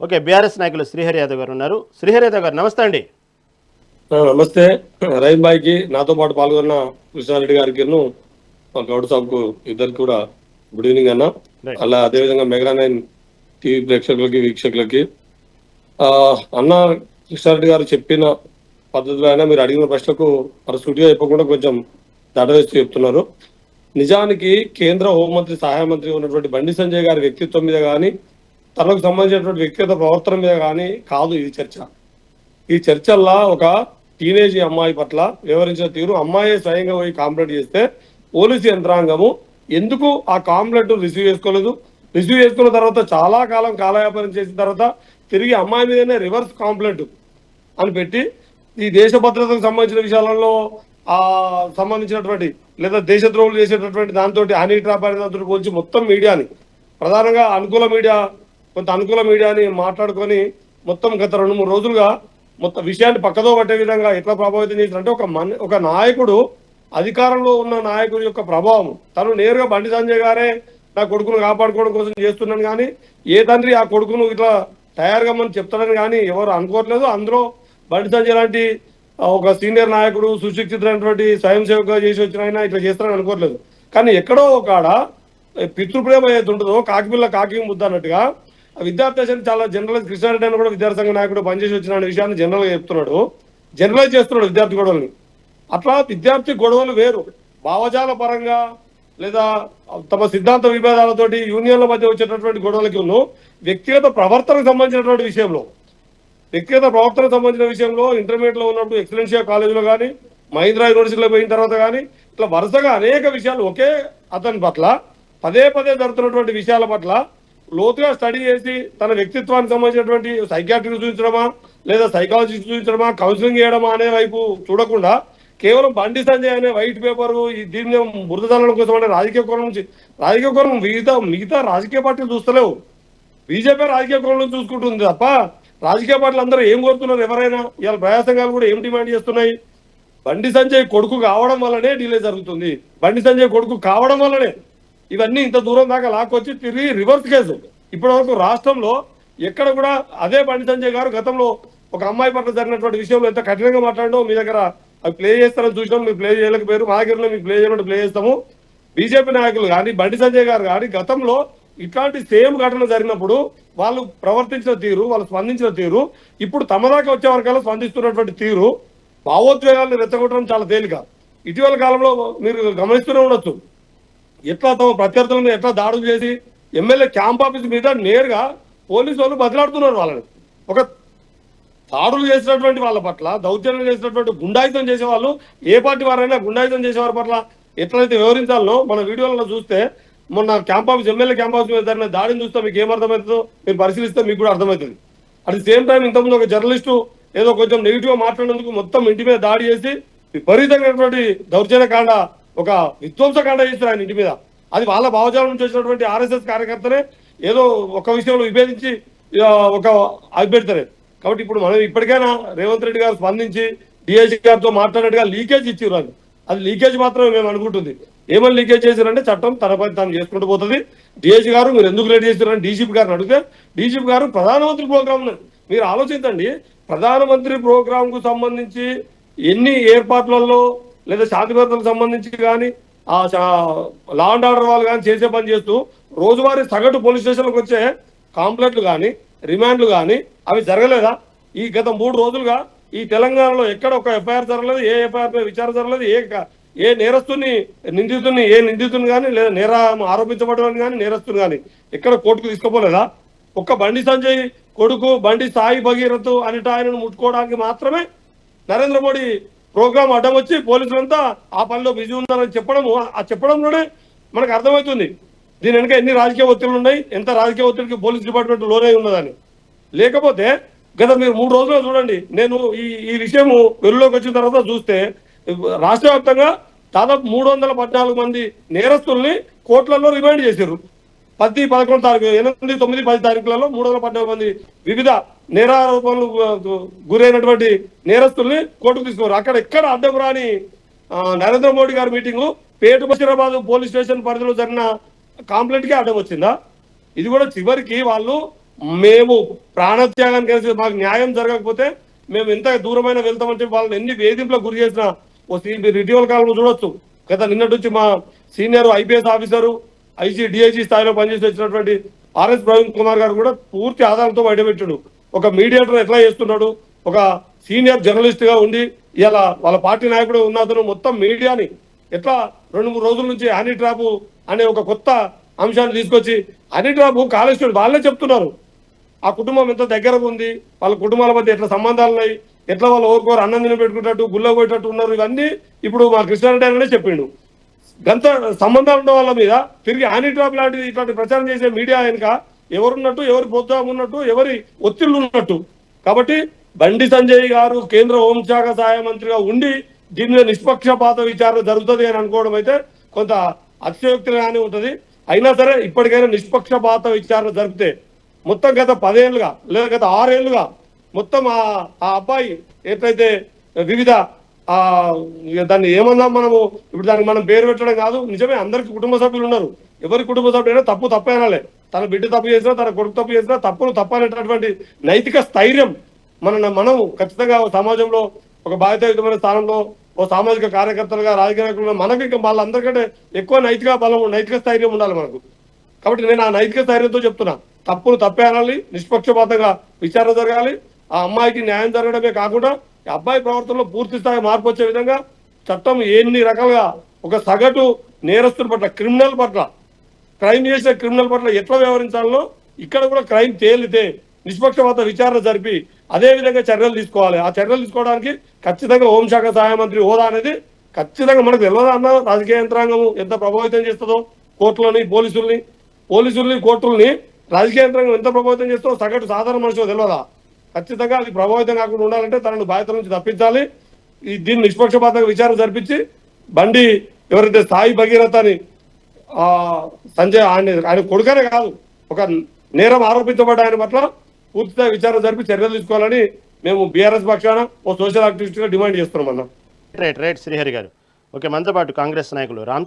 Okay, BRS నాయకులు శ్రీహరి యాదవ్ గారు ఉన్నారు. శ్రీహరి యాదవ్ గారు నమస్తే అండి. నమస్తే. రహీం భాయ్కి, నాతో పాటు పాల్గొన్న కృష్ణారెడ్డి గారికి, గౌడ్ సాబ్కు ఇద్దరికి కూడా గుడ్ ఈవినింగ్ అన్న. రైట్. అలా అదేవిధంగా మెగా 9 టీవీ ప్రేక్షకులకి, వీక్షకులకి అన్న కృష్ణారెడ్డి గారు చెప్పిన పద్ధతిలో అయినా మీరు అడిగిన ప్రశ్నకు సూటిగా చెప్పకుండా కొంచెం దడవేస్తూ చెప్తున్నారు. నిజానికి కేంద్ర హోంమంత్రి, సహాయ మంత్రి ఉన్నటువంటి బండి సంజయ్ గారి వ్యక్తిత్వం మీద కానీ, తనకు సంబంధించినటువంటి వ్యక్తిగత ప్రవర్తన మీద కానీ కాదు ఈ చర్చ. ఈ చర్చల్లో ఒక టీనేజ్ అమ్మాయి పట్ల వివరించిన తీరు, అమ్మాయి స్వయంగా పోయి కాంప్లైంట్ చేస్తే పోలీసు యంత్రాంగము ఎందుకు ఆ కాంప్లైంట్ రిసీవ్ చేసుకోలేదు? రిసీవ్ చేసుకున్న తర్వాత చాలా కాలం కాలయాపనం చేసిన తర్వాత తిరిగి అమ్మాయి మీదనే రివర్స్ కాంప్లైంట్ అని పెట్టి ఈ దేశ భద్రతకు సంబంధించిన విషయాలలో సంబంధించినటువంటి లేదా దేశద్రోహులు చేసేటటువంటి దాంతో హనీ ట్రాప్ అనే దాంతో పోల్చి మొత్తం మీడియాని, ప్రధానంగా కొంత అనుకూల మీడియాని మాట్లాడుకొని మొత్తం గత 2-3 రోజులుగా మొత్తం విషయాన్ని పక్కదో పట్టే విధంగా ఎట్లా ప్రభావితం చేసినంటే, ఒక నాయకుడు, అధికారంలో ఉన్న నాయకుడి యొక్క ప్రభావం, తను నేరుగా బండి సంజయ్ గారే నా కొడుకును కాపాడుకోవడం కోసం చేస్తున్నాను కానీ ఏ తండ్రి ఆ కొడుకును ఇట్లా తయారుగామని చెప్తాడని కానీ ఎవరు అనుకోవట్లేదు. అందులో బండి సంజయ్ లాంటి ఒక సీనియర్ నాయకుడు, సుశిక్షితులైనటువంటి స్వయం సేవకుగా చేసి వచ్చిన ఆయన ఇట్లా చేస్తారని అనుకోవట్లేదు. కానీ ఎక్కడో ఒక పితృప్రేమ ఏదైతే ఉంటుందో, కాకిపిల్ల కాకి ముద్ద అన్నట్టుగా విద్యార్థి చాలా జనరలైజ్, కృష్ణారెడ్డి అని కూడా విద్యార్థి నాయకుడు పనిచేసి వచ్చిన విషయాన్ని జనరల్ గా చెప్తున్నాడు, జనరలైజ్ చేస్తున్నాడు విద్యార్థి గొడవల్ని. అట్లా విద్యార్థి గొడవలు వేరు, భావజాల పరంగా లేదా తమ సిద్ధాంత విభేదాలతోటి యూనియన్ల మధ్య వచ్చేటటువంటి గొడవలకి వ్యక్తిగత ప్రవర్తనకు సంబంధించినటువంటి విషయంలో ఇంటర్మీడియట్ లో ఉన్నప్పుడు ఎక్సలెన్షియా కాలేజీలో కానీ, మహీంద్రా యూనివర్సిటీలో పోయిన తర్వాత కానీ ఇట్లా వరుసగా అనేక విషయాలు ఒకే అతని పట్ల పదే జరుగుతున్నటువంటి విషయాల పట్ల లోతుగా స్టడీ చేసి తన వ్యక్తిత్వానికి సంబంధించినటువంటి సైకియాట్రిక్ చూపించడమా లేదా సైకాలజిస్ట్ చూపించడమా, కౌన్సిలింగ్ చేయడమా అనే వైపు చూడకుండా కేవలం బండి సంజయ్ అనే వైట్ పేపర్ దీన్ని బురద చల్లడం కోసం అంటే రాజకీయ కోణం మిగతా రాజకీయ పార్టీలు చూస్తలేవు. బీజేపీ రాజకీయ కోణం చూసుకుంటుంది తప్ప రాజకీయ పార్టీలు అందరూ ఏం కోరుతున్నారు? ఎవరైనా ఇవాళ ప్రజాసంఘాలు కూడా ఏం డిమాండ్ చేస్తున్నాయి? బండి సంజయ్ కొడుకు కావడం వల్లనే డిలే జరుగుతుంది, బండి సంజయ్ కొడుకు కావడం వల్లనే ఇవన్నీ ఇంత దూరం దాకా లాక్కొచ్చి తిరిగి రివర్స్ కేసు. ఇప్పటి వరకు రాష్ట్రంలో ఎక్కడ కూడా అదే బండి సంజయ్ గారు గతంలో ఒక అమ్మాయి పట్ల జరిగినటువంటి విషయంలో ఎంత కఠినంగా మాట్లాడో మీ దగ్గర అవి ప్లే చేస్తారని చూసినాం. మీరు ప్లే చేయలేకపోయారు, మా దగ్గరలో మీకు ప్లే చేయమంటే ప్లే చేస్తాము. బీజేపీ నాయకులు కానీ బండి సంజయ్ గారు కానీ గతంలో ఇట్లాంటి సేమ్ ఘటన జరిగినప్పుడు వాళ్ళు ప్రవర్తించిన తీరు, వాళ్ళు స్పందించిన తీరు, ఇప్పుడు తమ దాకా వచ్చే వరకల్లా స్పందిస్తున్నటువంటి తీరు, భావోద్వేగాలను రెచ్చగొట్టడం చాలా తేలిక. ఇటీవల కాలంలో మీరు గమనిస్తూనే ఉండొచ్చు, ఎట్లా తమ ప్రత్యర్థులను ఎట్లా దాడులు చేసి ఎమ్మెల్యే క్యాంప్ ఆఫీస్ మీద నేరుగా పోలీసు వాళ్ళు బదిలాడుతున్నారు. వాళ్ళని ఒక దాడులు చేసినటువంటి వాళ్ళ పట్ల, దౌర్జన్యం చేసినటువంటి గుండాయితం చేసే వాళ్ళు, ఏ పార్టీ వారైనా గుండాయితం చేసేవారి పట్ల ఎట్లయితే వివరించాలో మన వీడియోలలో చూస్తే, మొన్న ఎమ్మెల్యే క్యాంప్ ఆఫీస్ మీద జరిగిన దాడిని చూస్తే మీకు ఏమర్థమవుతుందో మీరు పరిశీలిస్తే మీకు కూడా అర్థమవుతుంది. అట్ ది సేమ్ టైం ఇంతకుముందు ఒక జర్నలిస్టు ఏదో కొంచెం నెగిటివ్ గా మాట్లాడినందుకు మొత్తం ఇంటి మీద దాడి చేసి విపరీతమైనటువంటి దౌర్జన్యకాండ, ఒక విధ్వంసకాండ చేస్తారు ఆయన ఇంటి మీద. అది వాళ్ళ భావజాలం నుంచి వచ్చినటువంటి ఆర్ఎస్ఎస్ కార్యకర్తనే ఏదో ఒక విషయంలో విభేదించి ఒక అభిపెడతారు. కాబట్టి ఇప్పుడు మనం ఇప్పటికైనా రేవంత్ రెడ్డి గారు స్పందించి డిఐజీ గారితో మాట్లాడినట్టుగా లీకేజ్ ఇచ్చారు. అది లీకేజ్ మాత్రమే మేము అనుకుంటుంది. ఏమని లీకేజ్ చేశారంటే చట్టం తన పని తాను చేసుకుంటూ పోతుంది. డిఐజీ గారు మీరు ఎందుకు లేట్ చేశారని డీజీపీ గారిని అడిగితే, డీజీపీ గారు ప్రధానమంత్రి ప్రోగ్రామ్, మీరు ఆలోచించండి, ప్రధానమంత్రి ప్రోగ్రామ్ కు సంబంధించి ఎన్ని ఏర్పాట్లలో లేదా శాంతి భద్రతలకు సంబంధించి కానీ ఆ లా అండ్ ఆర్డర్ వాళ్ళు కానీ చేసే పని చేస్తూ రోజువారీ సగటు పోలీస్ స్టేషన్లకు వచ్చే కాంప్లైంట్లు కానీ, రిమాండ్లు కానీ అవి జరగలేదా? ఈ గత 3 రోజులుగా ఈ తెలంగాణలో ఎక్కడ ఒక ఎఫ్ఐఆర్ జరగలేదు, ఏ ఎఫ్ఐఆర్ పై విచారణ జరగలేదు, ఏ నిందితుని కానీ లేదా నేరం ఆరోపించబడని కానీ నేరస్తుని కానీ ఎక్కడ కోర్టుకు తీసుకుపోలేదా? ఒక్క బండి సంజయ్ కొడుకు బండి సాయి భగీరథ్ అనేట ఆయనను ముట్టుకోవడానికి మాత్రమే నరేంద్ర మోడీ ప్రోగ్రాం అడ్డం వచ్చి పోలీసులంతా ఆ పనిలో బిజీ ఉన్నారని చెప్పడంలోనే మనకు అర్థమవుతుంది దీని వెనుక ఎన్ని రాజకీయ ఒత్తిళ్లు ఉన్నాయి, ఎంత రాజకీయ ఒత్తిడికి పోలీస్ డిపార్ట్మెంట్ లోనే ఉన్నదని. లేకపోతే గత మీరు 3 రోజుల్లో చూడండి, నేను ఈ విషయం వెలుగులోకి వచ్చిన తర్వాత చూస్తే రాష్ట్ర వ్యాప్తంగా దాదాపు 314 మంది నేరస్తుల్ని కోర్టులలో రిమాండ్ చేశారు. 10, 11 తారీఖు, 8, 9, 10 తారీఖులలో 314 మంది వివిధ నేరారోపణలు గురైనటువంటి నేరస్తుల్ని కోర్టుకు తీసుకోరు. అక్కడ ఎక్కడ అడ్డం రాని నరేంద్ర మోడీ గారి మీటింగ్ పేట బషీరాబాద్ పోలీస్ స్టేషన్ పరిధిలో జరిగిన కాంప్లైంట్ కి అడ్డం వచ్చిందా? ఇది కూడా చివరికి వాళ్ళు మేము ప్రాణత్యాగానికి కలిసి మాకు న్యాయం జరగకపోతే మేము ఎంత దూరమైన వెళ్తామంటే వాళ్ళని ఎన్ని వేధింపులకు గురి చేసినా ఇటీవల కాలంలో చూడొచ్చు. గత నిన్నటి నుంచి మా senior IPS officer IG DIG స్థాయిలో పనిచేసి వచ్చినటువంటి ఆర్ఎస్ ప్రవీణ్ కుమార్ గారు కూడా పూర్తి ఆధారంతో బయటపెట్టాడు. ఒక మీడియేటర్ ఎట్లా చేస్తున్నాడు, ఒక సీనియర్ జర్నలిస్ట్ గా ఉండి ఇలా వాళ్ళ పార్టీ నాయకుడు ఉన్న అతను మొత్తం మీడియాని ఎట్లా 2-3 రోజుల నుంచి హనీ ట్రాప్ అనే ఒక కొత్త అంశాన్ని తీసుకొచ్చి హనీ ట్రాప్ కాళేశ్వరుడు వాళ్ళే చెప్తున్నారు. ఆ కుటుంబం ఎంత దగ్గరగా ఉంది, వాళ్ళ కుటుంబాల మధ్య ఎట్లా సంబంధాలు ఉన్నాయి, ఎట్లా వాళ్ళు ఓరుకోరు అన్నం తిని పెట్టుకుంటట్టు గుళ్ళ పోయేటట్టు ఉన్నారు. ఇవన్నీ ఇప్పుడు మా కృష్ణారెడ్డి ఆయననే చెప్పిండు. గంత సంబంధాలు ఉన్న వాళ్ళ మీద తిరిగి హనీ ట్రాప్ లాంటిది ఇట్లాంటి ప్రచారం చేసే మీడియా వెనుక ఎవరున్నట్టు, ఎవరి ప్రోత్సాహం ఉన్నట్టు, ఎవరి ఒత్తిళ్లు ఉన్నట్టు. కాబట్టి బండి సంజయ్ గారు కేంద్ర హోంశాఖ సహాయ మంత్రిగా ఉండి దీని మీద నిష్పక్షపాత విచారణ జరుగుతుంది అని అనుకోవడం అయితే కొంత అతిశయోక్తిగానే ఉంటది. అయినా సరే ఇప్పటికైనా నిష్పక్షపాత విచారణ జరిపితే మొత్తం గత 10 ఏళ్ళుగా లేదా గత 6 ఏళ్ళుగా మొత్తం ఆ అబ్బాయి ఎట్లయితే వివిధ దాన్ని ఏమన్నాం మనము, ఇప్పుడు దానికి మనం పేరు పెట్టడం కాదు, నిజమే అందరికి కుటుంబ సభ్యులు ఉన్నారు. ఎవరి కుటుంబ సభ్యులైనా తప్పు అనాలే. తన బిడ్డ తప్పు చేసినా, తన కొడుకు తప్పు చేసినా తప్పును తప్పనేటటువంటి నైతిక స్థైర్యం మనం ఖచ్చితంగా సమాజంలో ఒక బాధ్యతాయుతమైన స్థానంలో ఓ సామాజిక కార్యకర్తలుగా రాజకీయ నాయకులుగా మనకి ఇంకా వాళ్ళందరికంటే ఎక్కువ నైతిక బలం, నైతిక స్థైర్యం ఉండాలి మనకు. కాబట్టి నేను ఆ నైతిక స్థైర్యంతో చెప్తున్నా, తప్పును తప్పే అనాలి, నిష్పక్షపాతంగా విచారణ జరగాలి. ఆ అమ్మాయికి న్యాయం జరగడమే కాకుండా ఈ అబ్బాయి ప్రవర్తనలో పూర్తి స్థాయి మార్పు వచ్చే విధంగా చట్టం ఎన్ని రకాలుగా ఒక సగటు నేరస్తుల పట్ల, క్రిమినల్ పట్ల, క్రైమ్ చేసే క్రిమినల్ పట్ల ఎట్లా వ్యవహరించాలో ఇక్కడ కూడా క్రైమ్ తేలితే నిష్పక్షపాత విచారణ జరిపి అదే విధంగా చర్యలు తీసుకోవాలి. ఆ చర్యలు తీసుకోవడానికి ఖచ్చితంగా హోంశాఖ సహాయ మంత్రి హోదా అనేది ఖచ్చితంగా మనకు తెలియదా అన్న, రాజకీయ యంత్రాంగం ఎంత ప్రభావితం చేస్తుందో కోర్టులని, పోలీసుల్ని కోర్టుల్ని రాజకీయ యంత్రాంగం ఎంత ప్రభావితం చేస్తుందో సగటు సాధారణ మనిషిలో తెలియదా? ఖచ్చితంగా అది ప్రభావితం కాకుండా ఉండాలంటే తనను బాధ్యత నుంచి తప్పించాలి. దీన్ని నిష్పక్షపాతంగా విచారణ జరిపించి బండి ఎవరైతే స్థాయి భగీరథ అని సంజయ్ ఆయన కొడుకనే కాదు, ఒక నేరం ఆరోపించబడ్డ ఆయన పట్ల పూర్తిస్థాయి విచారణ జరిపి చర్యలు తీసుకోవాలని మేము బీఆర్ఎస్ పక్షాన ఓ సోషల్ యాక్టివిస్ట్ గా డిమాండ్ చేస్తున్నాం అన్న. రైట్ శ్రీహరి గారు. ఓకే, మనతో పాటు కాంగ్రెస్ నాయకులు